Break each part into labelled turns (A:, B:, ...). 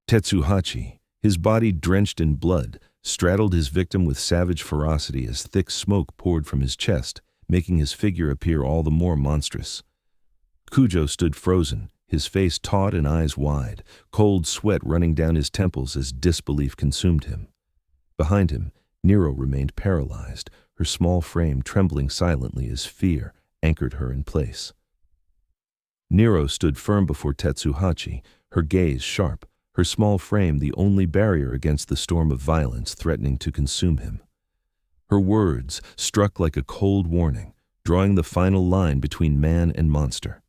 A: Tetsuhachi, his body drenched in blood, straddled his victim with savage ferocity as thick smoke poured from his chest, making his figure appear all the more monstrous. Kujo stood frozen, his face taut and eyes wide, cold sweat running down his temples as disbelief consumed him. Behind him, Nero remained paralyzed, her small frame trembling silently as fear anchored her in place. Nero stood firm before Tetsuhachi, her gaze sharp, her small frame the only barrier against the storm of violence threatening to consume him. Her words struck like a cold warning, drawing the final line between man and monster.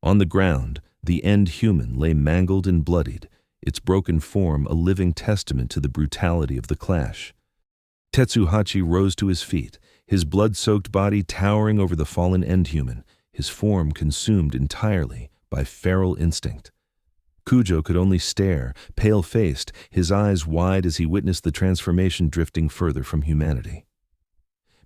A: On the ground, the end human lay mangled and bloodied, its broken form a living testament to the brutality of the clash. Tetsuhachi rose to his feet, his blood-soaked body towering over the fallen end human, his form consumed entirely by feral instinct. Kujo could only stare, pale-faced, his eyes wide as he witnessed the transformation drifting further from humanity.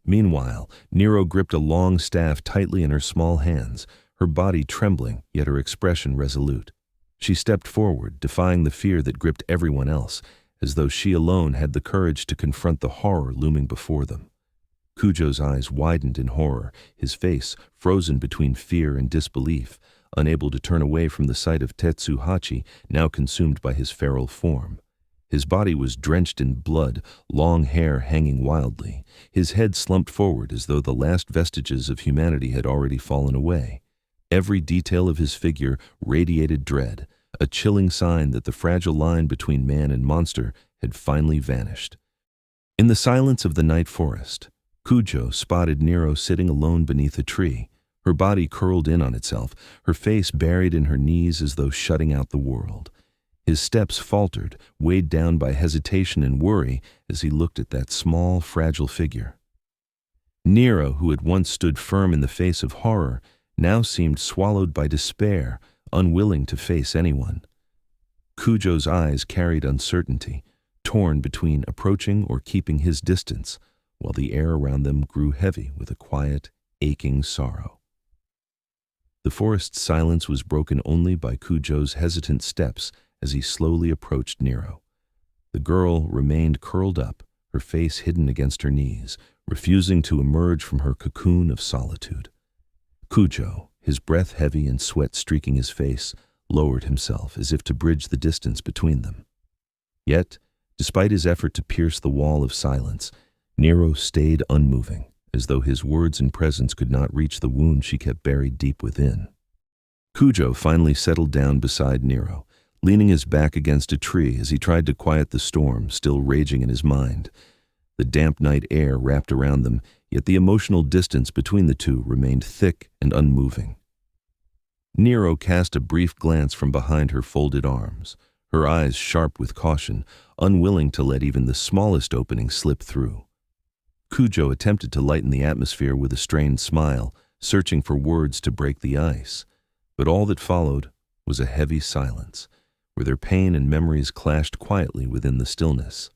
A: Meanwhile, Nero gripped a long staff tightly in her small hands, her body trembling, yet her expression resolute. She stepped forward, defying the fear that gripped everyone else, as though she alone had the courage to confront the horror looming before them. Kujo's eyes widened in horror, his face frozen between fear and disbelief, unable to turn away from the sight of Tetsuhachi, now consumed by his feral form. His body was drenched in blood, long hair hanging wildly, his head slumped forward as though the last vestiges of humanity had already fallen away. Every detail of his figure radiated dread, a chilling sign that the fragile line between man and monster had finally vanished. In the silence of the night forest, Kujo spotted Nero sitting alone beneath a tree, her body curled in on itself, her face buried in her knees as though shutting out the world. His steps faltered, weighed down by hesitation and worry as he looked at that small, fragile figure. Nero, who had once stood firm in the face of horror, now seemed swallowed by despair, unwilling to face anyone. Kujo's eyes carried uncertainty, torn between approaching or keeping his distance, while the air around them grew heavy with a quiet, aching sorrow. The forest's silence was broken only by Kujo's hesitant steps as he slowly approached Nero. The girl remained curled up, her face hidden against her knees, refusing to emerge from her cocoon of solitude. Kujo, his breath heavy and sweat streaking his face, lowered himself as if to bridge the distance between them. Yet, despite his effort to pierce the wall of silence, Nero stayed unmoving, as though his words and presence could not reach the wound she kept buried deep within. Kujo finally settled down beside Nero, leaning his back against a tree as he tried to quiet the storm still raging in his mind. The damp night air wrapped around them, yet the emotional distance between the two remained thick and unmoving. Nero cast a brief glance from behind her folded arms, her eyes sharp with caution, unwilling to let even the smallest opening slip through. Kujo attempted to lighten the atmosphere with a strained smile, searching for words to break the ice, but all that followed was a heavy silence, where their pain and memories clashed quietly within the stillness.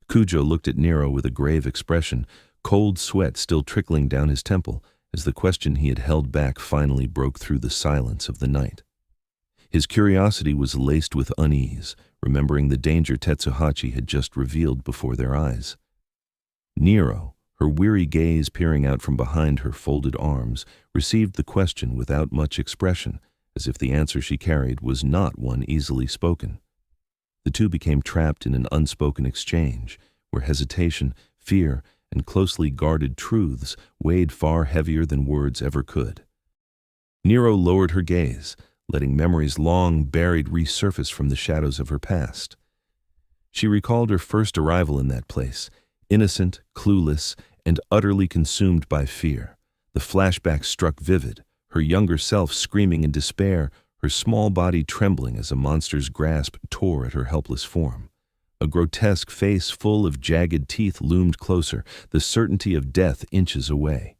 A: Kujo looked at Nero with a grave expression, cold sweat still trickling down his temple as the question he had held back finally broke through the silence of the night. His curiosity was laced with unease, remembering the danger Tetsuhachi had just revealed before their eyes. Nero, her weary gaze peering out from behind her folded arms, received the question without much expression, as if the answer she carried was not one easily spoken. The two became trapped in an unspoken exchange, where hesitation, fear, and closely guarded truths weighed far heavier than words ever could. Nero lowered her gaze, letting memories long buried resurface from the shadows of her past. She recalled her first arrival in that place, innocent, clueless, and utterly consumed by fear. The flashback struck vivid, her younger self screaming in despair, her small body trembling as a monster's grasp tore at her helpless form. A grotesque face full of jagged teeth loomed closer, the certainty of death inches away.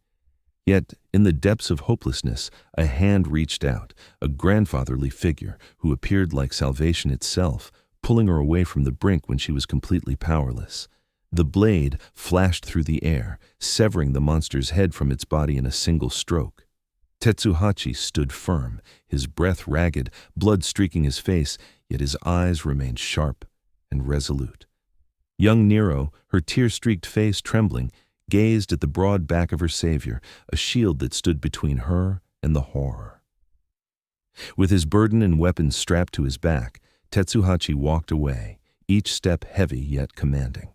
A: Yet, in the depths of hopelessness, a hand reached out, a grandfatherly figure who appeared like salvation itself, pulling her away from the brink when she was completely powerless. The blade flashed through the air, severing the monster's head from its body in a single stroke. Tetsuhachi stood firm, his breath ragged, blood streaking his face, yet his eyes remained sharp and resolute. Young Nero, her tear-streaked face trembling, gazed at the broad back of her savior, a shield that stood between her and the horror. With his burden and weapons strapped to his back, Tetsuhachi walked away, each step heavy yet commanding.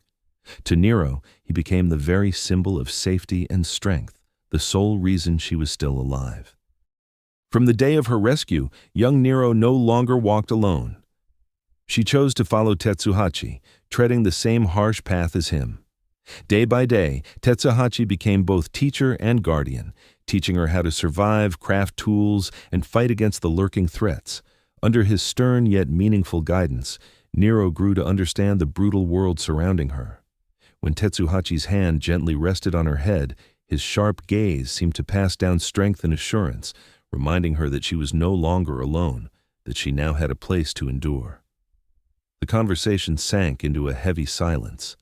A: To Nero, he became the very symbol of safety and strength, the sole reason she was still alive. From the day of her rescue, young Nero no longer walked alone. She chose to follow Tetsuhachi, treading the same harsh path as him. Day by day, Tetsuhachi became both teacher and guardian, teaching her how to survive, craft tools, and fight against the lurking threats. Under his stern yet meaningful guidance, Nero grew to understand the brutal world surrounding her. When Tetsuhachi's hand gently rested on her head, his sharp gaze seemed to pass down strength and assurance, reminding her that she was no longer alone, that she now had a place to endure. The conversation sank into a heavy silence.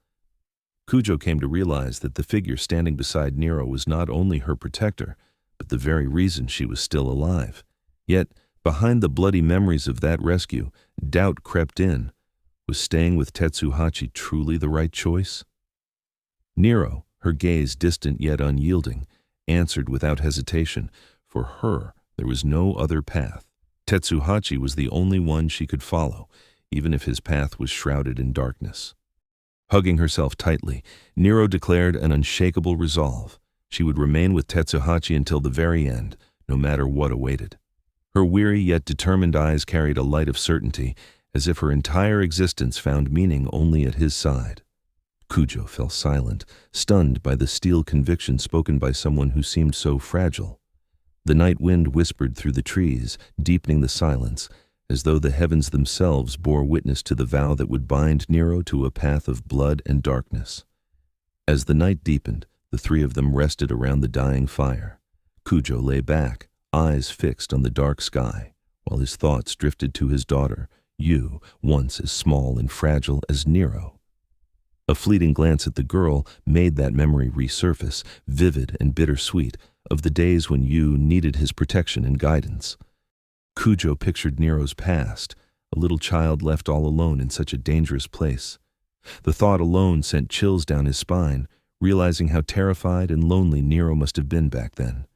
A: Kujo came to realize that the figure standing beside Nero was not only her protector, but the very reason she was still alive. Yet, behind the bloody memories of that rescue, doubt crept in. Was staying with Tetsuhachi truly the right choice? Nero, her gaze distant yet unyielding, answered without hesitation. For her, there was no other path. Tetsuhachi was the only one she could follow, even if his path was shrouded in darkness. Hugging herself tightly, Nero declared an unshakable resolve. She would remain with Tetsuhachi until the very end, no matter what awaited. Her weary yet determined eyes carried a light of certainty, as if her entire existence found meaning only at his side. Kujo fell silent, stunned by the steel conviction spoken by someone who seemed so fragile. The night wind whispered through the trees, deepening the silence, as though the heavens themselves bore witness to the vow that would bind Nero to a path of blood and darkness. As the night deepened, the three of them rested around the dying fire. Kujo lay back, eyes fixed on the dark sky, while his thoughts drifted to his daughter, Yu, once as small and fragile as Nero. A fleeting glance at the girl made that memory resurface, vivid and bittersweet, of the days when Yu needed his protection and guidance. Kujo pictured Nero's past, a little child left all alone in such a dangerous place. The thought alone sent chills down his spine, realizing how terrified and lonely Nero must have been back then.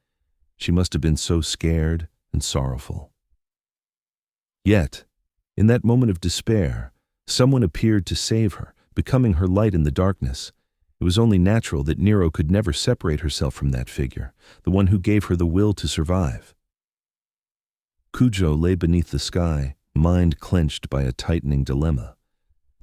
A: She must have been so scared and sorrowful. Yet, in that moment of despair, someone appeared to save her, becoming her light in the darkness. It was only natural that Nero could never separate herself from that figure, the one who gave her the will to survive. Kujo lay beneath the sky, mind clenched by a tightening dilemma.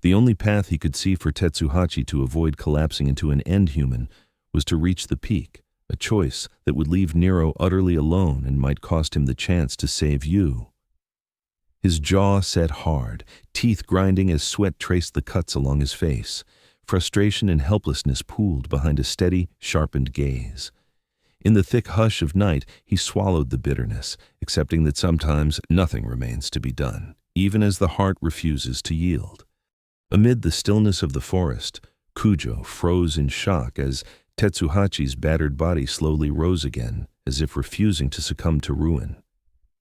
A: The only path he could see for Tetsuhachi to avoid collapsing into an end-human was to reach the peak, a choice that would leave Nero utterly alone and might cost him the chance to save Yu. His jaw set hard, teeth grinding as sweat traced the cuts along his face. Frustration and helplessness pooled behind a steady, sharpened gaze. In the thick hush of night, he swallowed the bitterness, accepting that sometimes nothing remains to be done, even as the heart refuses to yield. Amid the stillness of the forest, Kujo froze in shock as Tetsuhachi's battered body slowly rose again, as if refusing to succumb to ruin.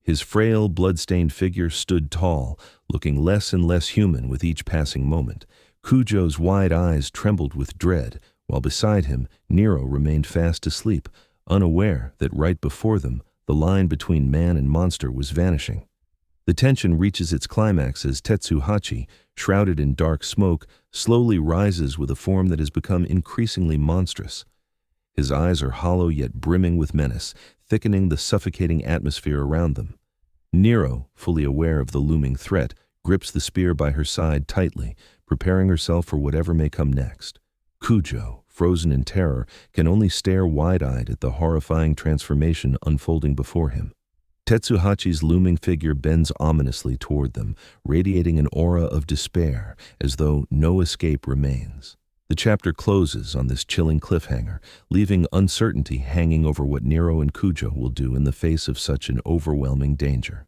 A: His frail, blood-stained figure stood tall, looking less and less human with each passing moment. Kujo's wide eyes trembled with dread, while beside him, Nero remained fast asleep, unaware that right before them, the line between man and monster was vanishing. The tension reaches its climax as Tetsuhachi, shrouded in dark smoke, slowly rises with a form that has become increasingly monstrous. His eyes are hollow yet brimming with menace, thickening the suffocating atmosphere around them. Nero, fully aware of the looming threat, grips the spear by her side tightly, preparing herself for whatever may come next. Kujo, frozen in terror, can only stare wide-eyed at the horrifying transformation unfolding before him. Tetsuhachi's looming figure bends ominously toward them, radiating an aura of despair, as though no escape remains. The chapter closes on this chilling cliffhanger, leaving uncertainty hanging over what Nero and Kujo will do in the face of such an overwhelming danger.